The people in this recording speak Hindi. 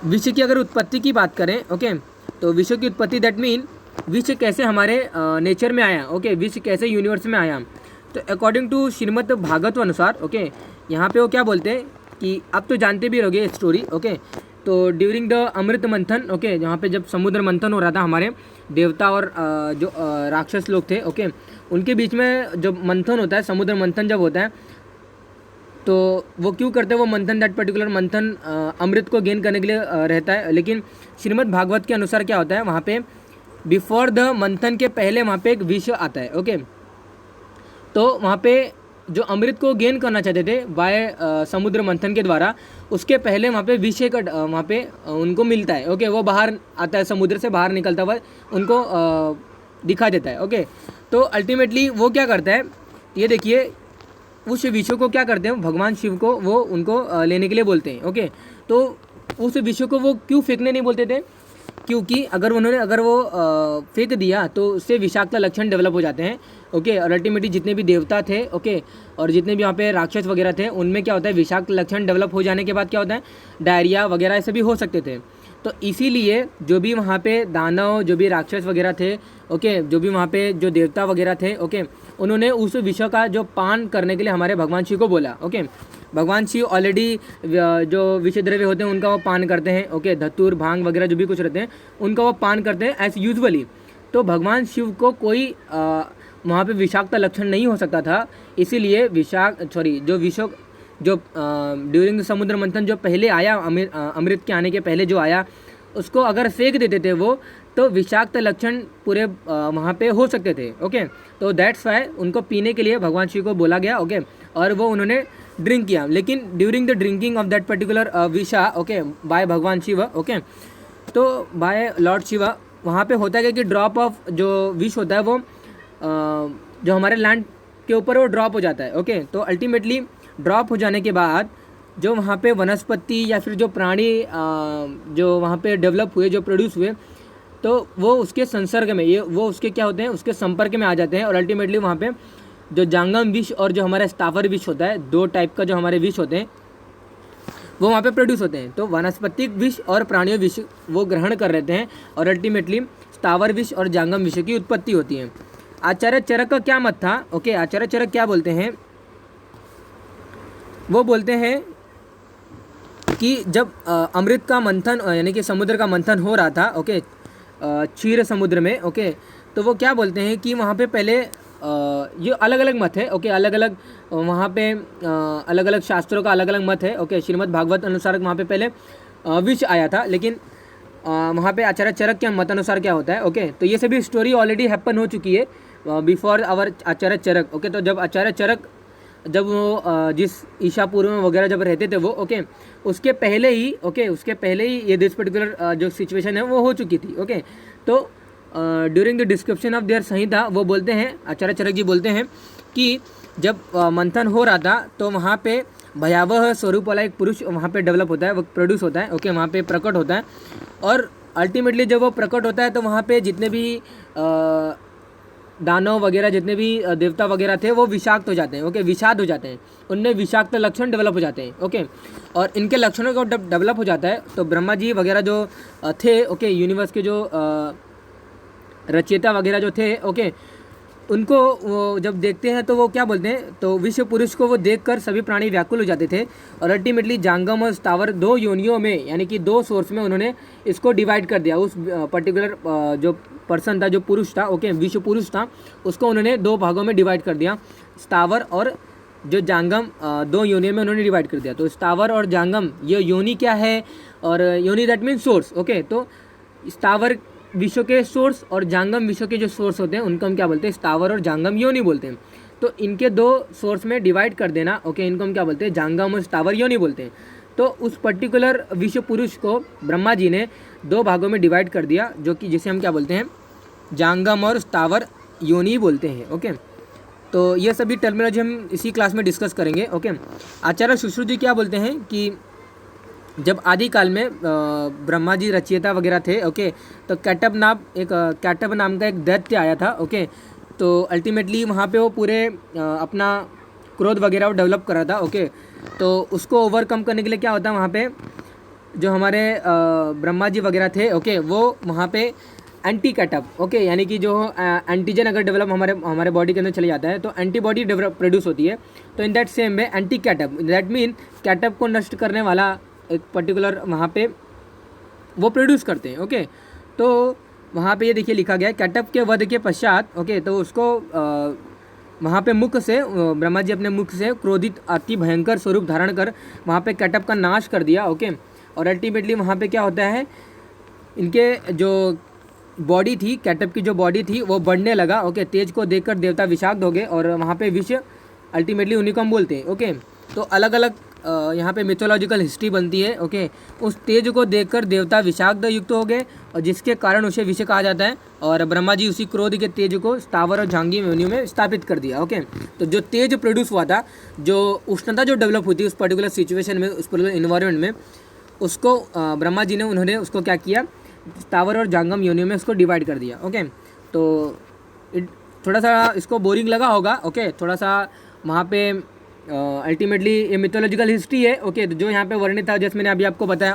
विश्व की अगर उत्पत्ति की बात करें, ओके, तो विश्व की उत्पत्ति दैट मीन विश्व कैसे हमारे नेचर में आया, ओके, विश्व कैसे यूनिवर्स में आया। तो अकॉर्डिंग टू श्रीमद् भागवत अनुसार, ओके, यहाँ पे वो क्या बोलते हैं कि आप तो जानते भी रहोगे स्टोरी, ओके। तो ड्यूरिंग द अमृत मंथन, ओके, जहाँ पे जब समुद्र मंथन हो रहा था, हमारे देवता और जो राक्षस लोग थे, ओके, उनके बीच में जब मंथन होता है, समुद्र मंथन जब होता है, तो वो क्यों करते हैं, वो मंथन, दैट पर्टिकुलर मंथन अमृत को गेन करने के लिए रहता है। लेकिन श्रीमद् भागवत के अनुसार क्या होता है, वहाँ पे बिफोर द मंथन के पहले वहाँ पे एक विष आता है, ओके। तो वहाँ पे जो अमृत को गेन करना चाहते थे बाय समुद्र मंथन के द्वारा, उसके पहले वहाँ पे विष का वहाँ पे उनको मिलता है, ओके। वो बाहर आता है, समुद्र से बाहर निकलता हुआ उनको दिखा देता है, ओके। तो अल्टीमेटली वो क्या करता है, ये देखिए, उस विषय को क्या करते हैं भगवान शिव को, वो उनको लेने के लिए बोलते हैं, ओके। तो उस विषय को वो क्यों फेंकने नहीं बोलते थे, क्योंकि अगर वो फेंक दिया तो उससे विषाक्त लक्षण डेवलप हो जाते हैं, ओके। और अल्टीमेटली जितने भी देवता थे, ओके, और जितने भी वहाँ पे राक्षस वगैरह थे, उनमें क्या होता है, विषाक्त लक्षण डेवलप हो जाने के बाद क्या होता है, डायरिया वगैरह ऐसे भी हो सकते थे। तो इसीलिए जो भी वहाँ पे दानव, जो भी राक्षस वगैरह थे, ओके, जो भी वहाँ पे जो देवता वगैरह थे, ओके, उन्होंने उस विष का जो पान करने के लिए हमारे भगवान शिव को बोला, ओके। भगवान शिव ऑलरेडी जो विषय द्रव्य होते हैं उनका वो पान करते हैं, ओके, धतूर, भांग वगैरह जो भी कुछ रहते हैं उनका वो पान करते हैं एज यूजुअली। तो भगवान शिव को कोई वहाँ पे विषाक्त लक्षण नहीं हो सकता था, इसीलिए जो ड्यूरिंग समुद्र मंथन जो पहले आया, अमृत के आने के पहले जो आया, उसको अगर फेंक देते थे वो, तो विषाक्त लक्षण पूरे वहाँ पे हो सकते थे, ओके। तो दैट्स वाई उनको पीने के लिए भगवान शिव को बोला गया, ओके, और वो उन्होंने ड्रिंक किया। लेकिन during the drinking of that particular visha, okay, by Bhagwan Shiv, okay, तो बाय लॉर्ड शिवा, वहाँ पे होता है कि ड्रॉप ऑफ जो विष होता है वो जो हमारे लैंड के ऊपर वो ड्रॉप हो जाता है, ओके। तो अल्टीमेटली ड्रॉप हो जाने के बाद जो वहाँ पे वनस्पति या फिर जो प्राणी जो वहाँ पे डेवलप हुए, जो प्रोड्यूस हुए, तो वो उसके संसर्ग में, ये वो उसके क्या होते हैं, उसके संपर्क में आ जाते हैं। और अल्टीमेटली वहाँ पे जो जांगम विष और जो हमारा स्थावर विष होता है, दो टाइप का जो हमारे विष होते हैं वो वहाँ पे प्रोड्यूस होते हैं। तो वनस्पतिक विष और प्राणीय विष वो ग्रहण कर लेते हैं और अल्टीमेटली स्थावर विष और जांगम विष की उत्पत्ति होती है। आचार्य चरक का क्या मत था, ओके, आचार्य चरक क्या बोलते हैं, वो बोलते हैं कि जब अमृत का मंथन यानी कि समुद्र का मंथन हो रहा था, ओके, क्षीर समुद्र में, ओके, तो वो क्या बोलते हैं कि वहाँ पे पहले ये अलग अलग मत है, ओके, अलग अलग वहाँ पे अलग अलग शास्त्रों का अलग अलग मत है, ओके। श्रीमद् भागवत अनुसार वहाँ पे पहले विष आया था, लेकिन वहाँ पे आचार्य चरक के मत अनुसार क्या होता है, ओके। तो ये सभी स्टोरी ऑलरेडी हैपन हो चुकी है before our Acharya Charak, okay. तो जब आचार्य चरक जब वो जिस ईशा पूर्व में वगैरह जब रहते थे वो, ओके, उसके पहले ही, ओके, उसके पहले ही ये दिस पर्टिकुलर जो सिचुएशन है वो हो चुकी थी, ओके। तो during the description of their संहिता वो बोलते हैं, आचार्य चरक जी बोलते हैं कि जब मंथन हो रहा था तो वहाँ पे भयावह स्वरूप वाला एक पुरुष वहाँ पे डेवलप होता है, वो प्रोड्यूस होता है, ओके, वहाँ पे प्रकट होता है। और अल्टीमेटली जब वो प्रकट होता है तो वहाँ पे जितने भी दानव वगैरह, जितने भी देवता वगैरह थे वो विषाक्त हो जाते हैं, ओके, विषाद हो जाते हैं, उनमें विषाक्त लक्षण डेवलप हो जाते हैं, ओके। और इनके लक्षणों को डेवलप हो जाता है तो ब्रह्मा जी वगैरह जो थे, ओके, यूनिवर्स के जो रचयिता वगैरह जो थे, ओके, उनको वो जब देखते हैं तो वो क्या बोलते हैं, तो विश्व पुरुष को वो देखकर सभी प्राणी व्याकुल हो जाते थे। और अल्टीमेटली जांगम और स्थावर दो योनियों में यानी कि दो सोर्स में उन्होंने इसको डिवाइड कर दिया। उस पर्टिकुलर जो पर्सन था, जो पुरुष था, ओके, विश्व पुरुष था, उसको उन्होंने दो भागों में डिवाइड कर दिया, स्थावर और जो जांगम, दो योनियों में उन्होंने डिवाइड कर दिया। तो स्थावर और जांगम ये योनि क्या है, और योनि दैट मीन सोर्स, ओके। तो स्थावर विश्व के सोर्स और जांगम विश्व के जो सोर्स होते हैं उनको हम क्या बोलते हैं, स्थावर और जांगम योनि बोलते हैं। तो इनके दो सोर्स में डिवाइड कर देना, ओके, इनको हम क्या बोलते हैं, जांगम और स्थावर योनि बोलते हैं। तो उस पर्टिकुलर विश्व पुरुष को ब्रह्मा जी ने दो भागों में डिवाइड कर दिया, जो कि जिसे हम क्या बोलते हैं, जांगम और स्थावर योनि बोलते हैं, ओके। तो ये सभी टर्मिनोलॉजी हम इसी क्लास में डिस्कस करेंगे, ओके। आचार्य शुश्रु जी क्या बोलते हैं कि जब आदिकाल में ब्रह्मा जी रचयिता वगैरह थे, ओके, तो कैटब नाम का एक दैत्य आया था, ओके। तो अल्टीमेटली वहाँ पे वो पूरे अपना क्रोध वगैरह वो डेवलप कर रहा था, ओके। तो उसको ओवरकम करने के लिए क्या होता है, वहाँ पे जो हमारे ब्रह्मा जी वगैरह थे, ओके, वो वहाँ पे एंटी कैटअप, ओके, यानी कि जो एंटीजन अगर डेवलप हमारे बॉडी के अंदर चले जाता है तो एंटीबॉडी डेवलप प्रोड्यूस होती है। तो in that same way anti कैटअप, दैट मीन कैटअप को नष्ट करने वाला एक पर्टिकुलर वहाँ पे वो प्रोड्यूस करते हैं। ओके, तो वहाँ पे ये देखिए लिखा गया है, कैटअप के वध के पश्चात, ओके, तो उसको वहाँ पे मुख से ब्रह्मा जी अपने मुख से क्रोधित अति भयंकर स्वरूप धारण कर वहाँ पे कैटअप का नाश कर दिया। ओके, और अल्टीमेटली वहाँ पे क्या होता है, इनके जो बॉडी थी, कैटअप की जो बॉडी थी वो बढ़ने लगा। ओके, तेज को देखकर देवता विषाक्त हो गए और वहाँ पे विष अल्टीमेटली उन्हीं को हम बोलते हैं। ओके, तो अलग अलग यहाँ पे मिथोलॉजिकल हिस्ट्री बनती है। ओके, उस तेज को देखकर देवता विषाक्त युक्त हो गए और जिसके कारण उसे विष कहा जाता है। और ब्रह्मा जी उसी क्रोध के तेज को स्थावर और झांगी योनियों में स्थापित कर दिया। ओके, तो जो तेज प्रोड्यूस हुआ था, जो उष्णता जो डेवलप हुई थी उस पर्टिकुलर सिचुएशन में, उस पर्टिकुलर इन्वायरमेंट में, उसको ब्रह्मा जी ने उन्होंने उसको क्या किया, स्थावर और जांगम योनियों में उसको डिवाइड कर दिया। ओके, तो थोड़ा सा इसको बोरिंग लगा होगा। ओके, थोड़ा सा वहाँ पे अल्टीमेटली ये मिथोलॉजिकल हिस्ट्री है। ओके, तो जो यहाँ पे वर्णित था, जैसे मैंने अभी आपको बताया।